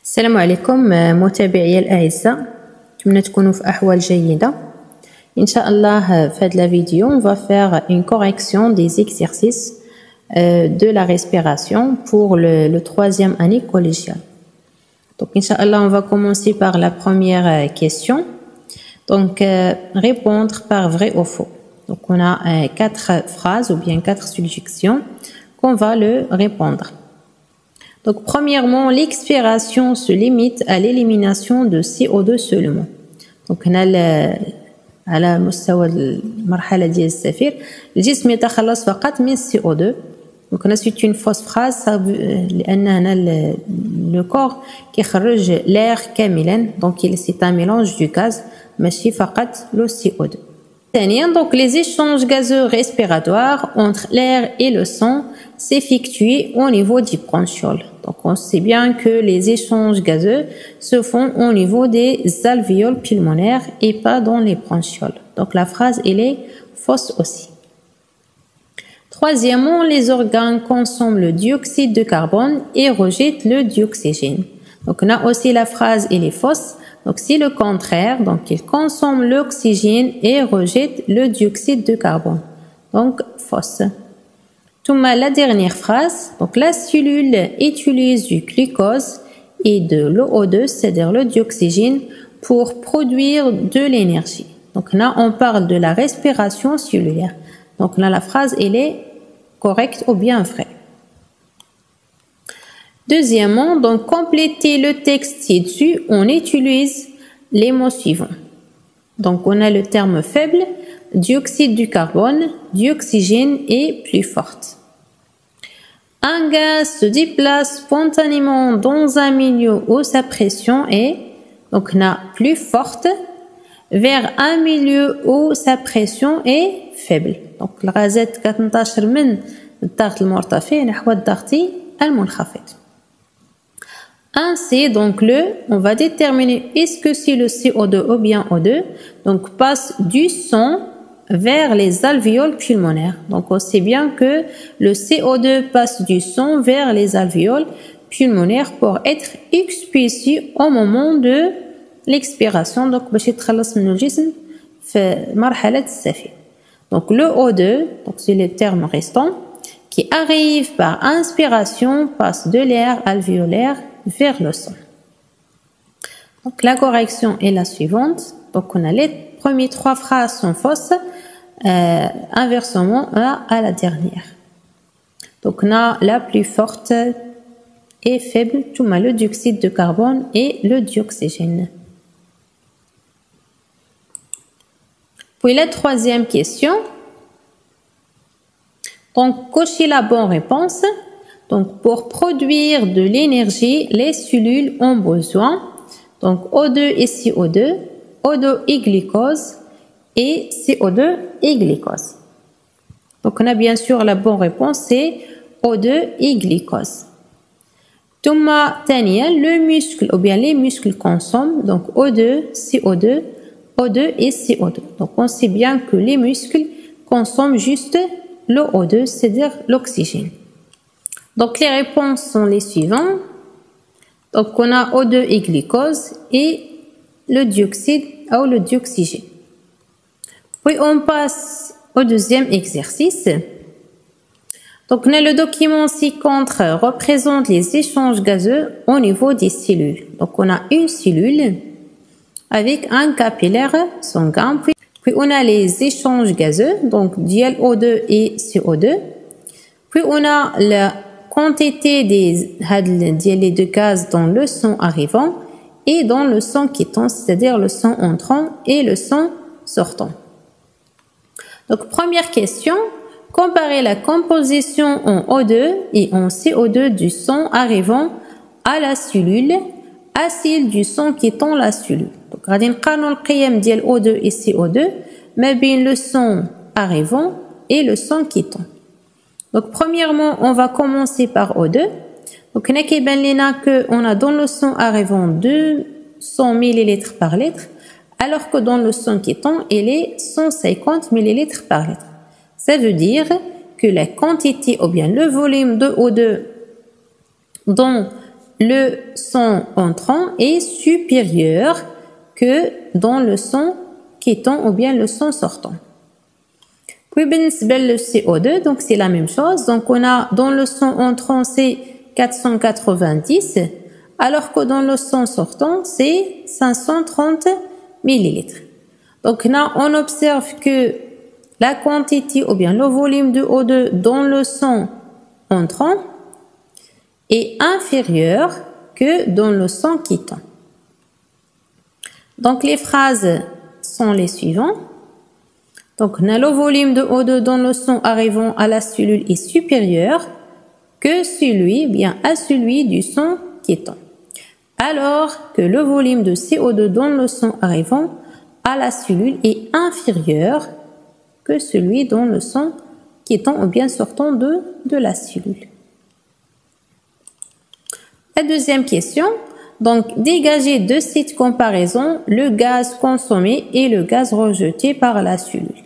السلام عليكم متابعي الأعزاء، نتمنى تكونوا في أحوال جيدة. إن شاء الله في هذا الفيديو on va faire une correction des exercices de la respiration pour le troisième année collégiale. Donc Inch'Allah, on va commencer par la première question. Donc répondre par vrai ou faux. Donc on a 4 phrases ou bien 4 suggestions qu'on va le répondre. Donc premièrement, l'expiration se limite à l'élimination de CO2 seulement. Donc هنا على مستوى المرحلة ديال الزفير الجسم يتخلص فقط من CO2. Donc هنا c'est une fausse phrase لأن هنا le corps كيخرج l'air كاملا. Donc c'est un mélange du gaz ماشي فقط le CO2. ثانيا donc les échanges gazeux respiratoires entre l'air et le sang s'effectuent au niveau des bronchioles. Donc on sait bien que les échanges gazeux se font au niveau des alvéoles pulmonaires et pas dans les bronchioles. Donc la phrase elle est fausse aussi. Troisièmement, les organes consomment le dioxyde de carbone et rejettent le dioxygène. Donc on a aussi la phrase elle est fausse. Donc c'est le contraire, donc ils consomment l'oxygène et rejettent le dioxyde de carbone. Donc fausse. La dernière phrase, donc la cellule utilise du glucose et de l'OO2, c'est-à-dire le dioxygène, pour produire de l'énergie. Donc là, on parle de la respiration cellulaire. Donc là, la phrase, elle est correcte ou bien vraie. Deuxièmement, donc compléter le texte ci-dessus, on utilise les mots suivants. Donc on a le terme faible, dioxyde du carbone, dioxygène et plus forte. Un gaz se déplace spontanément dans un milieu où sa pression est donc plus forte vers un milieu où sa pression est faible. Donc الغازات كتنتشر من الضغط المرتفع نحو الضغط المنخفض. Ainsi, donc on va déterminer est-ce que c'est le CO2 ou bien O2. Donc passe du sang vers les alvéoles pulmonaires. Donc on sait bien que le CO2 passe du sang vers les alvéoles pulmonaires pour être expulsé au moment de l'expiration. Donc باش يتخلص من الجسم في مرحلة الزفير. Donc le O2, donc c'est le terme restant qui arrive par inspiration, passe de l'air alvéolaire vers le sang. Donc la correction est la suivante. Donc on a les premières 3 phrases sont fausses, inversement à la dernière. Donc on a la plus forte et faible, tout le dioxyde de carbone et le dioxygène. Puis la troisième question. Donc cochez la bonne réponse. Donc pour produire de l'énergie, les cellules ont besoin donc O2 et CO2, O2 et glucose et CO2 et glucose. Donc on a bien sûr la bonne réponse c'est O2 et glucose. Le muscle ou bien les muscles consomment donc O2, CO2, O2 et CO2. Donc on sait bien que les muscles consomment juste le O2, c'est-à-dire l'oxygène. Donc les réponses sont les suivantes. Donc on a O2 et glucose et le dioxyde ou le dioxygène. Puis on passe au deuxième exercice. Donc on a le document ci-contre représente les échanges gazeux au niveau des cellules. Donc on a une cellule avec un capillaire sanguin. Puis on a les échanges gazeux, donc dial O2 et CO2. Puis on a la quantité des deux gaz dans le sang arrivant et dans le sang quittant, c'est-à-dire le sang entrant et le sang sortant. Donc première question, comparer la composition en O2 et en CO2 du sang arrivant à la cellule à celle du sang quittant la cellule. Donc غادي نقارنوا القيم ديال O2 et CO2 ما بين le sang arrivant et le sang quittant. Donc premièrement, on va commencer par O2. Donc هنا كيبان لينا que on a dans le sang arrivant 200 ml par litre alors que dans le sang quittant, il est 150 ml par litre. Ça veut dire que la quantité ou bien le volume de O2 dans le son entrant est supérieur que dans le son quittant ou bien le son sortant. Puis, le CO2, donc c'est la même chose. Donc, on a dans le son entrant, c'est 490, alors que dans le son sortant, c'est 530 millilitres. Donc, là, on observe que la quantité ou bien le volume de O2 dans le son entrant est inférieur que dans le son quittant. Donc, les phrases sont les suivantes. Donc, le volume de O2 dans le son arrivant à la cellule est supérieur que celui, bien à celui du son quittant. Alors que le volume de CO2 dans le son arrivant à la cellule est inférieur que celui dans le son quittant ou bien sortant de la cellule. La deuxième question. Donc, dégagez de cette comparaison le gaz consommé et le gaz rejeté par la cellule.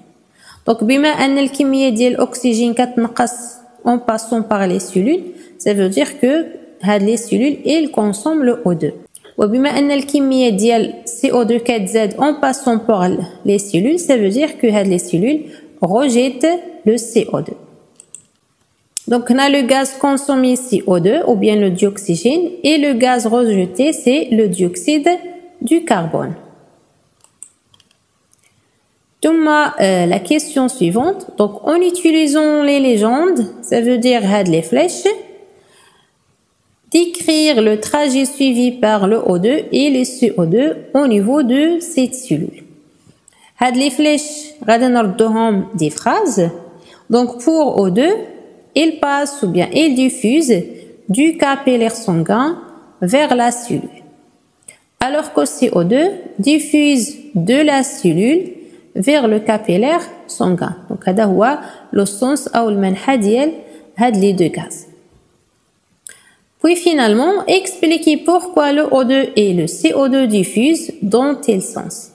Donc, bima an الكمية ديال الأكسجين كتنقص en passant par les cellules, ça veut dire que les cellules elles consomment le O2. وبما أن الكمية ديال CO2 كتزاد en passant par les cellules, ça veut dire que les cellules rejettent le CO2. Donc, on a le gaz consommé CO2 ou bien le dioxygène et le gaz rejeté, c'est le dioxyde du carbone. Donc, la question suivante. Donc, en utilisant les légendes, ça veut dire les flèches, décrire le trajet suivi par le O2 et le CO2 au niveau de cette cellule. Les flèches, des phrases. Donc, pour O2, il passe ou bien il diffuse du capillaire sanguin vers la cellule. Alors que CO2 diffuse de la cellule vers le capillaire sanguin. Donc, c'est le sens ou le manha ديال هاد les deux gaz. Puis finalement, expliquer pourquoi le O2 et le CO2 diffusent dans tel sens.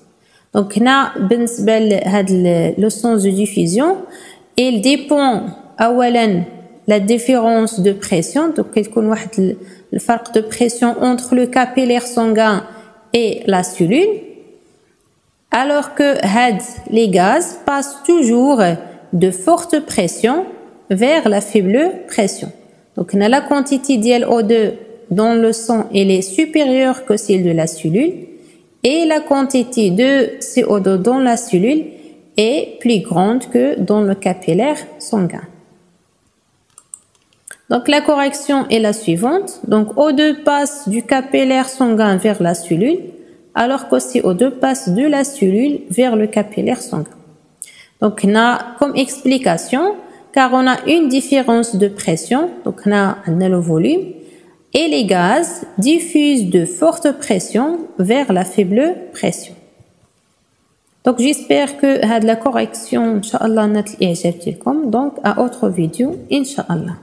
Donc, le sens de diffusion, il dépend أولاً la différence de pression. Donc, il y a le فرق de pression entre le capillaire sanguin et la cellule. Alors que les gaz passent toujours de forte pression vers la faible pression. Donc, la quantité de O2 dans le sang elle est supérieure que celle de la cellule et la quantité de CO2 dans la cellule est plus grande que dans le capillaire sanguin. Donc, la correction est la suivante. Donc, O2 passe du capillaire sanguin vers la cellule, alors que CO2 passe de la cellule vers le capillaire sanguin. Donc, on a comme explication, car on a une différence de pression, donc on a le volume, et les gaz diffusent de forte pression vers la faible pression. Donc, j'espère que la correction, Inch'Allah, donc à autre vidéo, Inch'Allah.